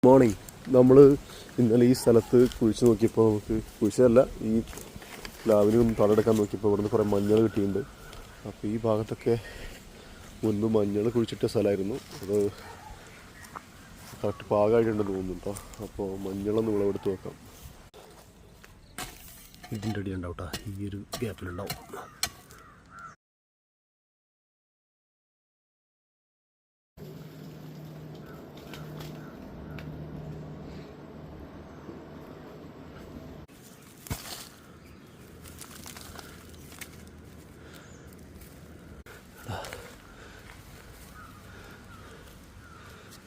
Morning. നമ്മൾ ഇന്നലെ ഈ സ്ഥലത്ത് കുഴിച്ച് നോക്കിയപ്പോൾ നമുക്ക് കുഴിച്ചതല്ല, ഈ പ്ലാവിനും തളയെടുക്കാൻ നോക്കിയപ്പോൾ ഇവിടുന്ന് കുറേ മഞ്ഞൾ കിട്ടിയിട്ടുണ്ട്. അപ്പോൾ ഈ ഭാഗത്തൊക്കെ മുൻപ് മഞ്ഞൾ കുഴിച്ചിട്ട സ്ഥലമായിരുന്നു. അത് കറക്റ്റ് പാകമായിട്ടുണ്ടെന്ന് തോന്നുന്നു കേട്ടോ. അപ്പോൾ മഞ്ഞളൊന്ന് വിളവെടുത്ത് നോക്കാം. ഇതിൻ്റെ അടി ഉണ്ടാവും കേട്ടോ, ഈ ഒരു ഗ്യാപ്പിലുണ്ടാവും.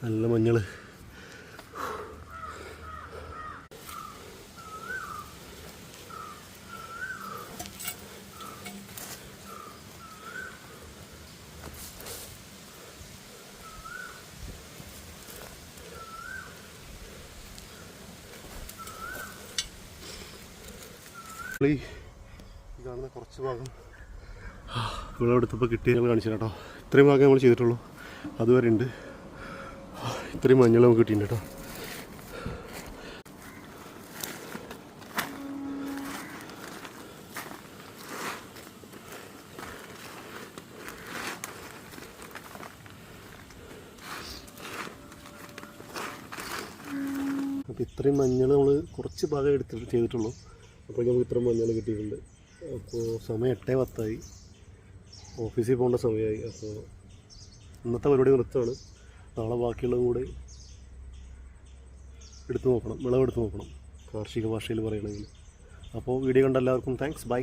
നല്ല മഞ്ഞൾ. ഈ കാണുന്ന കുറച്ച് ഭാഗം വിളവെടുത്തപ്പോൾ കിട്ടിയ കാണിച്ചു കേട്ടോ. ഇത്രയും ഭാഗം നമ്മൾ ചെയ്തിട്ടുള്ളൂ, അതുവരെ ഉണ്ട്. ഇത്രയും മഞ്ഞൾ നമുക്ക് കിട്ടിയിട്ടുണ്ട് കേട്ടോ. അപ്പോൾ ഇത്രയും മഞ്ഞൾ നമ്മൾ കുറച്ച് ഭാഗം ചെയ്തിട്ടുള്ളൂ. അപ്പോൾ നമുക്ക് ഇത്രയും മഞ്ഞൾ കിട്ടിയിട്ടുണ്ട്. അപ്പോൾ സമയം 8:10 ഓഫീസിൽ പോകേണ്ട സമയമായി. അപ്പോൾ ഇന്നത്തെ പരിപാടി നിർത്തുകയാണ്. നാളെ ബാക്കിയുള്ളതും കൂടി എടുത്തു നോക്കണം, വിളവെടുത്ത് നോക്കണം, കാർഷിക ഭാഷയിൽ പറയണമെങ്കിൽ. അപ്പോൾ വീഡിയോ കണ്ട എല്ലാവർക്കും താങ്ക്സ്. ബൈ.